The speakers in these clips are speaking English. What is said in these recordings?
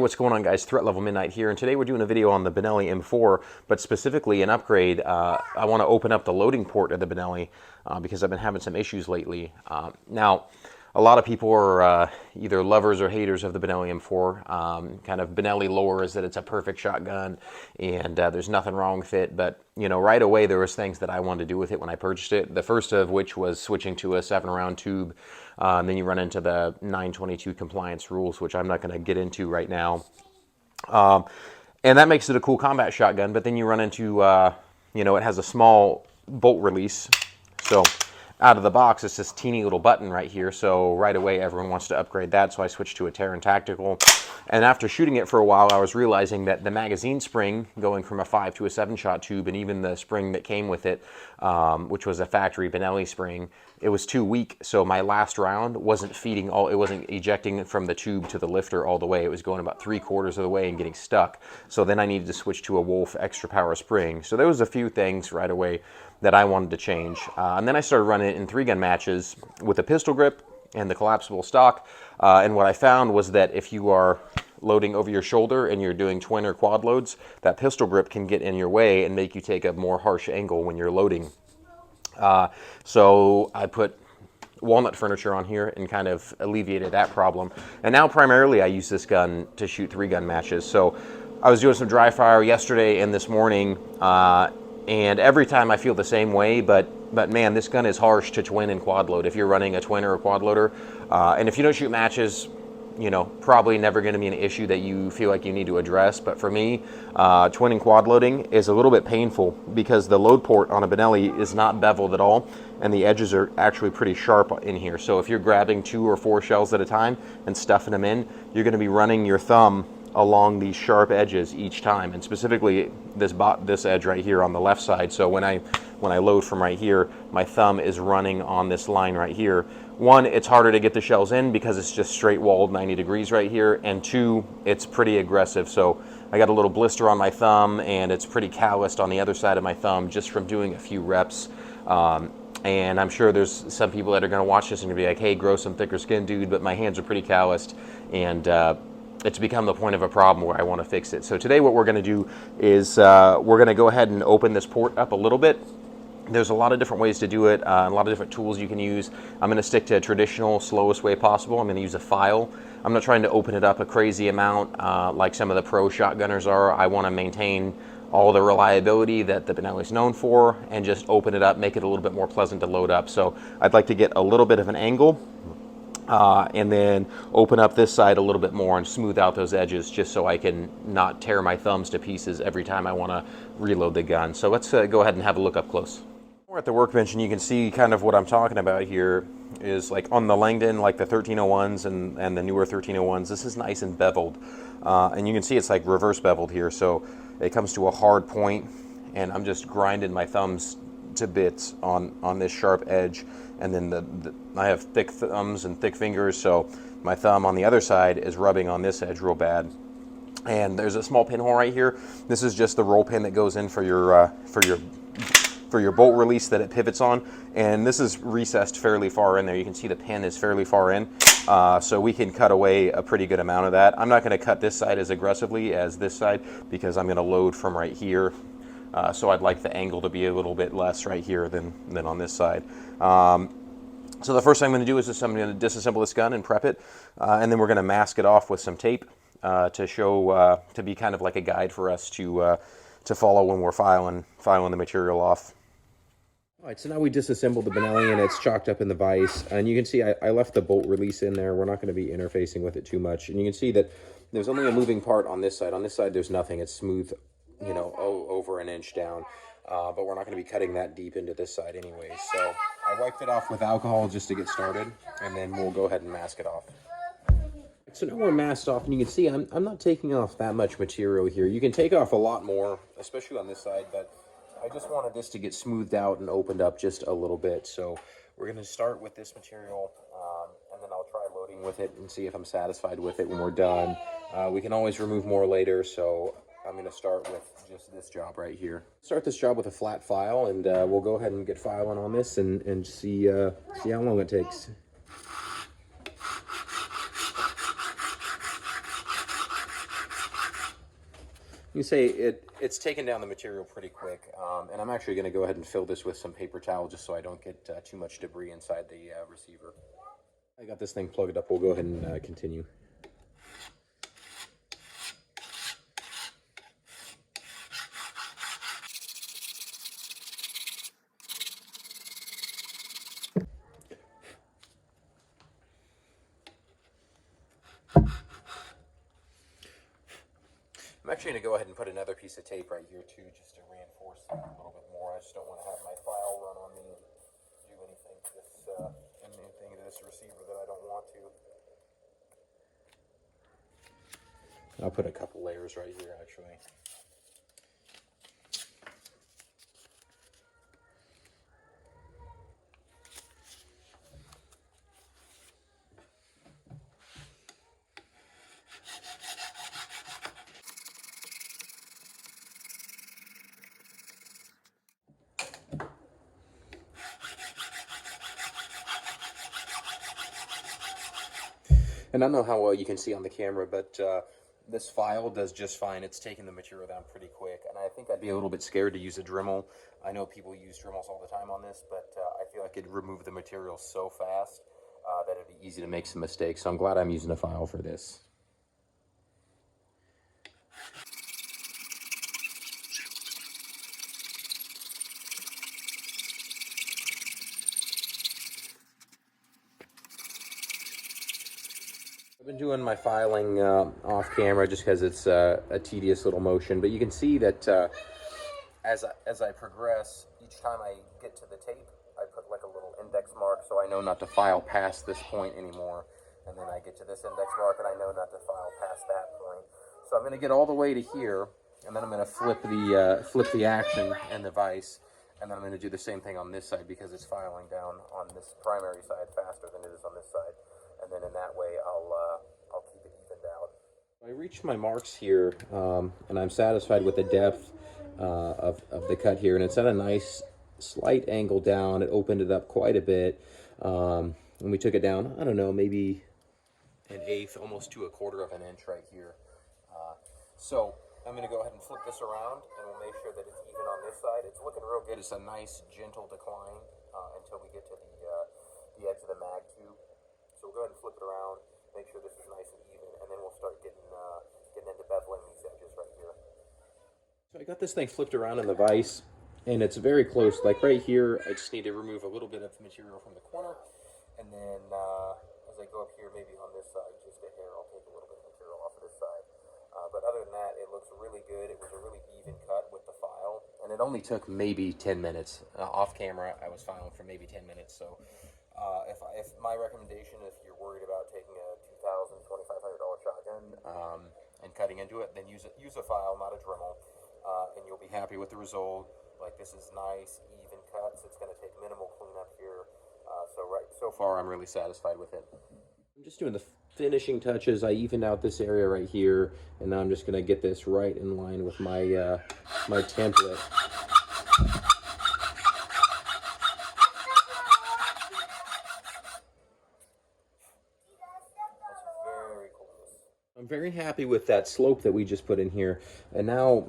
what's going on, guys? Threat Level Midnight here, and today we're doing a video on the Benelli M4, but specifically an upgrade. I want to open up the loading port of the Benelli because I've been having some issues lately. Now, a lot of people are either lovers or haters of the Benelli M4. Kind of Benelli lore is that it's a perfect shotgun, and there's nothing wrong with it. But you know, right away there was things that I wanted to do with it when I purchased it. The first of which was switching to a 7-round tube. Then you run into the 922 compliance rules, which I'm not going to get into right now. And that makes it a cool combat shotgun. But then you run into, you know, it has a small bolt release. So out of the box, it's this teeny little button right here. So right away, everyone wants to upgrade that. So I switched to a Terran Tactical. And after shooting it for a while, I was realizing that the magazine spring, going from a 5 to a 7-shot tube, and even the spring that came with it, which was a factory Benelli spring, it was too weak. So my last round wasn't feeding all, it wasn't ejecting from the tube to the lifter all the way. It was going about 3/4 of the way and getting stuck. So then I needed to switch to a Wolf extra power spring. So there was a few things right away that I wanted to change. And then I started running it in 3-gun matches with a pistol grip and the collapsible stock. And what I found was that if you are loading over your shoulder and you're doing twin or quad loads, that pistol grip can get in your way and make you take a more harsh angle when you're loading. So I put walnut furniture on here and kind of alleviated that problem. And now primarily I use this gun to shoot 3-gun matches. So I was doing some dry fire yesterday and this morning, and every time I feel the same way, but man, this gun is harsh to twin and quad load if you're running a twin or a quad loader. And if you don't shoot matches, you know, probably never going to be an issue that you feel like you need to address. But for me, twin and quad loading is a little bit painful because the load port on a Benelli is not beveled at all, and the edges are actually pretty sharp in here. So if you're grabbing 2 or 4 shells at a time and stuffing them in, you're going to be running your thumb along these sharp edges each time, and specifically this edge right here on the left side. So when I load from right here, my thumb is running on this line right here. One, it's harder to get the shells in because it's just straight walled 90 degrees right here, and 2, it's pretty aggressive. So I got a little blister on my thumb, and it's pretty calloused on the other side of my thumb just from doing a few reps. And I'm sure there's some people that are going to watch this and be like, hey, grow some thicker skin, dude, but my hands are pretty calloused, and it's become the point of a problem where I want to fix it. So today what we're going to do is we're going to go ahead and open this port up a little bit. There's a lot of different ways to do it, a lot of different tools you can use. I'm going to stick to a traditional, slowest way possible. I'm going to use a file. I'm not trying to open it up a crazy amount like some of the pro shotgunners are. I want to maintain all the reliability that the Benelli is known for and just open it up, make it a little bit more pleasant to load up. So I'd like to get a little bit of an angle and then open up this side a little bit more and smooth out those edges just so I can not tear my thumbs to pieces every time I want to reload the gun. So let's go ahead and have a look up close. We're at the workbench, and you can see kind of what I'm talking about here is like on the Langdon, like the 1301s and the newer 1301s, this is nice and beveled. And you can see it's like reverse beveled here. So it comes to a hard point, and I'm just grinding my thumbs to bits on this sharp edge. And then I have thick thumbs and thick fingers, so my thumb on the other side is rubbing on this edge real bad. And there's a small pinhole right here. This is just the roll pin that goes in for your bolt release that it pivots on, and this is recessed fairly far in there. You can see the pin is fairly far in, so we can cut away a pretty good amount of that. I'm not going to cut this side as aggressively as this side because I'm going to load from right here, so I'd like the angle to be a little bit less right here than on this side. So the first thing I'm going to do is just I'm going to disassemble this gun and prep it, and then we're going to mask it off with some tape to show to be kind of like a guide for us to follow when we're filing the material off. All right, so now we disassembled the Benelli and it's chalked up in the vise, and you can see I left the bolt release in there. We're not going to be interfacing with it too much, and you can see that there's only a moving part on this side. On this side, there's nothing. It's smooth, you know, over an inch down, but we're not going to be cutting that deep into this side anyways. So I wiped it off with alcohol just to get started, and then we'll go ahead and mask it off. So now we're masked off, and you can see I'm not taking off that much material here. You can take off a lot more, especially on this side, but I just wanted this to get smoothed out and opened up just a little bit. So we're going to start with this material, and then I'll try loading with it and see if I'm satisfied with it when we're done. We can always remove more later, so I'm going to start with just this job right here. Start this job with a flat file, and we'll go ahead and get filing on this and see how long it takes. You say it's taken down the material pretty quick, and I'm actually going to go ahead and fill this with some paper towel just so I don't get too much debris inside the receiver. I got this thing plugged up. We'll go ahead and continue. I'm actually going to go ahead and put another piece of tape right here too, just to reinforce that a little bit more. I just don't want to have my file run on me and do anything to this receiver that I don't want to. I'll put a couple layers right here actually. And I don't know how well you can see on the camera, but this file does just fine. It's taking the material down pretty quick, and I think I'd be a little bit scared to use a Dremel. I know people use Dremels all the time on this, but I feel like it'd remove the material so fast that it'd be easy to make some mistakes. So I'm glad I'm using a file for this. I've been doing my filing off camera just because it's a tedious little motion, but you can see that as I progress, each time I get to the tape, I put like a little index mark so I know not to file past this point anymore. And then I get to this index mark and I know not to file past that point. So I'm going to get all the way to here, and then I'm going to flip the action and the vise, and then I'm going to do the same thing on this side because it's filing down on this primary side faster than it is on this side. And then in that way, I'll keep it evened out. I reached my marks here, and I'm satisfied with the depth of the cut here, and it's at a nice slight angle down. It opened it up quite a bit, and we took it down, I don't know, maybe an eighth, almost to a quarter of an inch right here. So I'm going to go ahead and flip this around, and we'll make sure that it's even on this side. It's looking real good. It's a nice, gentle decline until we get to the edge of the mag tube. So we'll go ahead and flip it around, make sure this is nice and even, and then we'll start getting into beveling these edges right here. So I got this thing flipped around in the vise, and it's very close. Like right here, I just need to remove a little bit of material from the corner, and then as I go up here, maybe on this side, just a hair, I'll take a little bit of material off of this side. But other than that, it looks really good. It was a really even cut with the file, and it only took maybe 10 minutes. Off camera, I was filing for maybe 10 minutes, so if my recommendation, if you're worried about taking a $2,000, $2,500 shotgun and cutting into it, then use a file, not a Dremel, and you'll be happy with the result. Like, this is nice, even cuts. It's going to take minimal cleanup here. So far, I'm really satisfied with it. I'm just doing the finishing touches. I evened out this area right here, and now I'm just going to get this right in line with my my template. I'm very happy with that slope that we just put in here, and now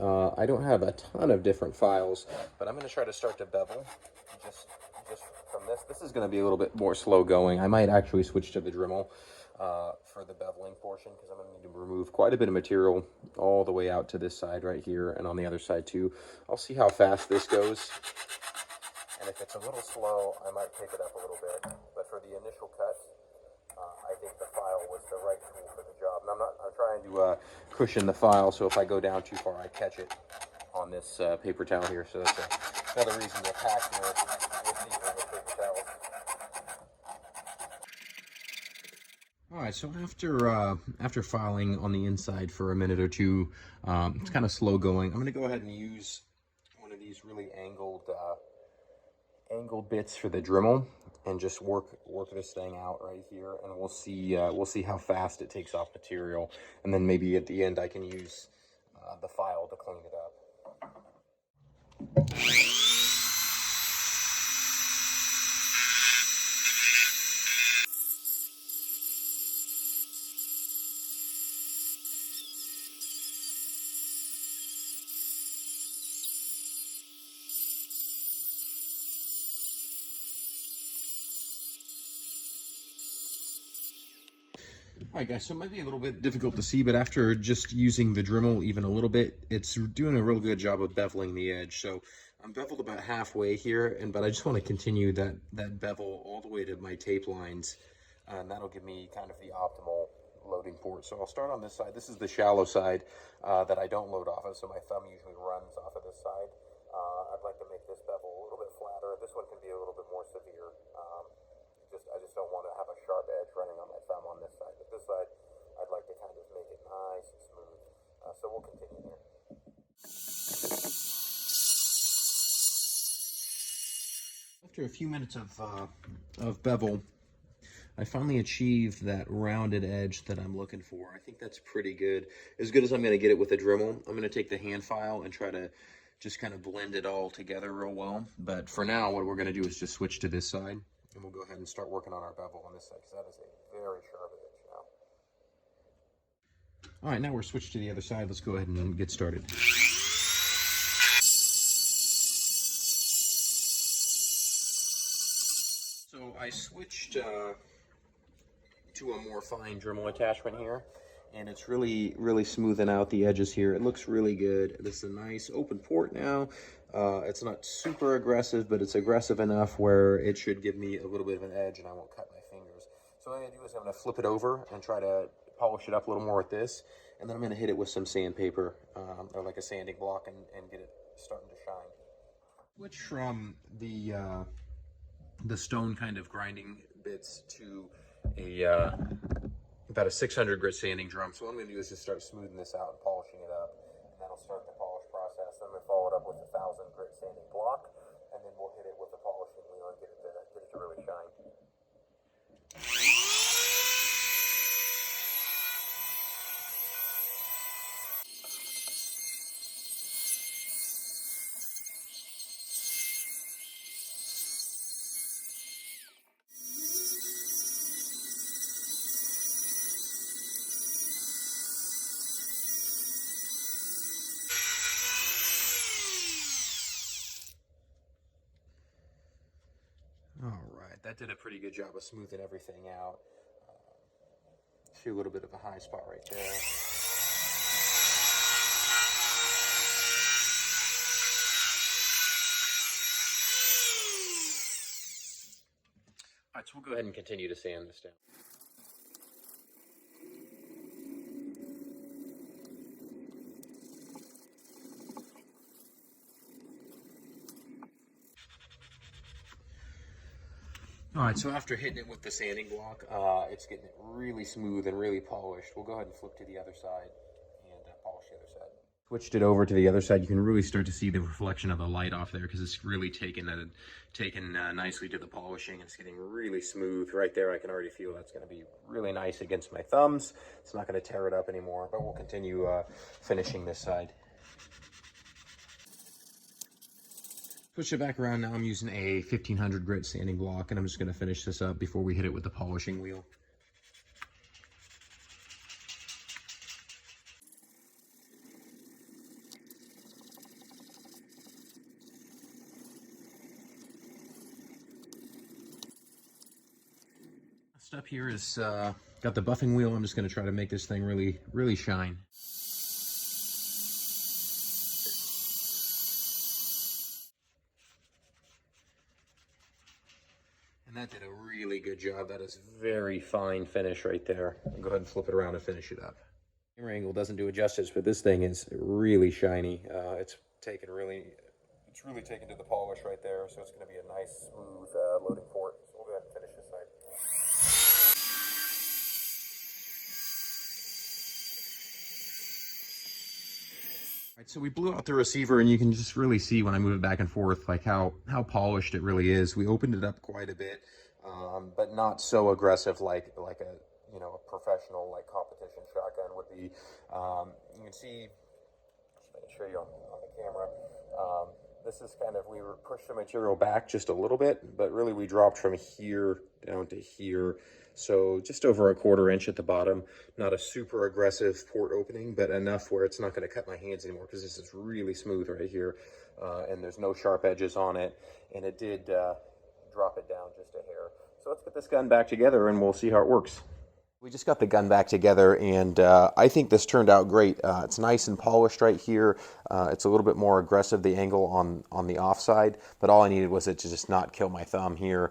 I don't have a ton of different files, but I'm going to try to start to bevel just from this. This is going to be a little bit more slow going. I might actually switch to the Dremel for the beveling portion, because I'm going to need to remove quite a bit of material all the way out to this side right here, and on the other side too. I'll see how fast this goes, and if it's a little slow, I might pick it up a little bit, but for the initial cut, I think the file was the right tool for the job. And I'm trying to cushion the file, so if I go down too far, I catch it on this paper towel here. So that's another reason to pack your receiver with paper towels. All right, so after filing on the inside for a minute or two, it's kind of slow going. I'm going to go ahead and use one of these really angled bits for the Dremel, and just work this thing out right here, and we'll see how fast it takes off material, and then maybe at the end I can use the file to clean it up. All right, guys, so it might be a little bit difficult to see, but after just using the Dremel even a little bit, it's doing a real good job of beveling the edge. So I'm beveled about halfway here, but I just want to continue that bevel all the way to my tape lines, and that'll give me kind of the optimal loading port. So I'll start on this side. This is the shallow side that I don't load off of, so my thumb usually runs off of this side. I'd like to make this bevel a little bit flatter. This one can be a little bit more severe. I just don't want to have a sharp edge running on my thumb on this side. But this side, I'd like to kind of make it nice and smooth. So we'll continue here. After a few minutes of bevel, I finally achieved that rounded edge that I'm looking for. I think that's pretty good. As good as I'm going to get it with a Dremel. I'm going to take the hand file and try to just kind of blend it all together real well. But for now, what we're going to do is just switch to this side. And we'll go ahead and start working on our bevel on this side, because that is a very sharp edge now. All right, now we're switched to the other side. Let's go ahead and get started. So I switched to a more fine Dremel attachment here, and it's really smoothing out the edges here. It looks really good. This is a nice open port now. It's not super aggressive, but it's aggressive enough where it should give me a little bit of an edge and I won't cut my fingers. So what I'm gonna do is I'm gonna flip it over and try to polish it up a little more with this, and then I'm gonna hit it with some sandpaper or like a sanding block and get it starting to shine. Switch from the stone kind of grinding bits to about a 600 grit sanding drum. So what I'm going to do is just start smoothing this out and polishing it up, and that'll start the polish process. Then I'm going to follow it up with a 1000 grit sanding block, and then we'll hit it with the polishing wheel and get it to really shine. All right, that did a pretty good job of smoothing everything out. See a little bit of a high spot right there. All right, so we'll go ahead and continue to sand this down. All right, so after hitting it with the sanding block, it's getting it really smooth and really polished. We'll go ahead and flip to the other side and polish the other side. Switched it over to the other side. You can really start to see the reflection of the light off there, because it's really taken nicely to the polishing. It's getting really smooth right there. I can already feel that's going to be really nice against my thumbs. It's not going to tear it up anymore, but we'll continue finishing this side. Switch it back around. Now I'm using a 1500 grit sanding block, and I'm just going to finish this up before we hit it with the polishing wheel. Next up here is got the buffing wheel. I'm just going to try to make this thing really shine. And that did a really good job. That is very fine finish right there. I'll go ahead and flip it around and finish it up. Camera angle doesn't do it justice, but this thing is really shiny. It's really taken to the polish right there, so it's going to be a nice, smooth loading port. So we'll go ahead and finish this side. All right, so we blew out the receiver, and you can just really see when I move it back and forth, like how polished it really is. We opened it up quite a bit, but not so aggressive like a a professional like competition shotgun would be. You can see, I can show you on the camera. This is kind of, we pushed the material back just a little bit, but really we dropped from here down to here. So just over a 1/4 inch at the bottom. Not a super aggressive port opening, but enough where it's not going to cut my hands anymore, because this is really smooth right here. And there's no sharp edges on it. And it did drop it down just a hair. So let's get this gun back together and we'll see how it works. We just got the gun back together, and I think this turned out great. It's nice and polished right here. It's a little bit more aggressive, the angle on the offside, but all I needed was it to just not kill my thumb here.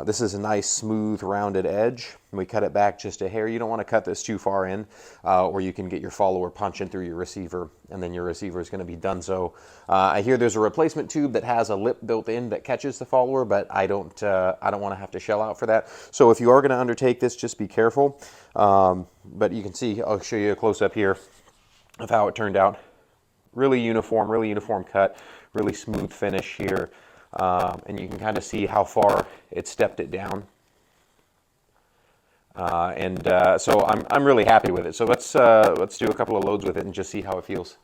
This is a nice, smooth, rounded edge. We cut it back just a hair. You don't want to cut this too far in, or you can get your follower punching through your receiver, and then your receiver is going to be donezo. I hear there's a replacement tube that has a lip built in that catches the follower, but I don't want to have to shell out for that. So if you are going to undertake this, just be careful. But you can see, I'll show you a close-up here of how it turned out. Really uniform cut, really smooth finish here, and you can kind of see how far it stepped it down. So I'm really happy with it. So let's do a couple of loads with it and just see how it feels.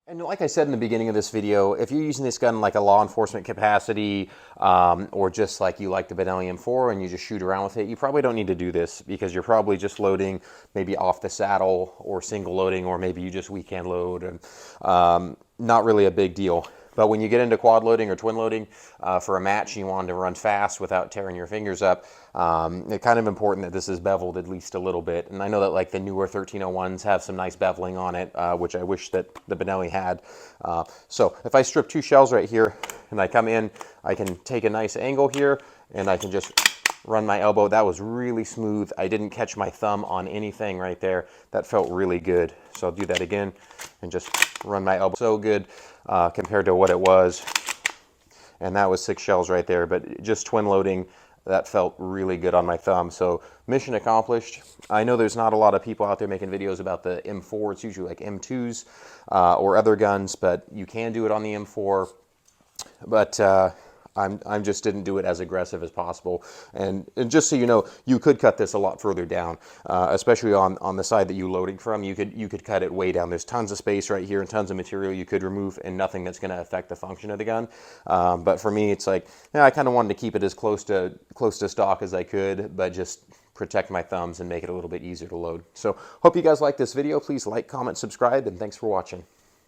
And like I said in the beginning of this video, if you're using this gun like a law enforcement capacity, or just like you like the Benelli M4 and you just shoot around with it, you probably don't need to do this, because you're probably just loading maybe off the saddle or single loading, or maybe you just weekend load, and not really a big deal. But when you get into quad loading or twin loading for a match, you want to run fast without tearing your fingers up. It's kind of important that this is beveled at least a little bit. And I know that like the newer 1301s have some nice beveling on it, which I wish that the Benelli had. So if I strip 2 shells right here and I come in, I can take a nice angle here and I can just run my elbow. That was really smooth. I didn't catch my thumb on anything right there. That felt really good. So I'll do that again and just run my elbow. So good compared to what it was. And that was 6 shells right there, but just twin loading, that felt really good on my thumb. So mission accomplished. I know there's not a lot of people out there making videos about the M4. It's usually like M2s or other guns, but you can do it on the M4. But I just didn't do it as aggressive as possible. And just so you know, you could cut this a lot further down, especially on the side that you're loading from. You could cut it way down. There's tons of space right here and tons of material you could remove, and nothing that's going to affect the function of the gun. But for me, it's like, yeah, I kind of wanted to keep it as close to stock as I could, but just protect my thumbs and make it a little bit easier to load. So hope you guys like this video. Please like, comment, subscribe, and thanks for watching.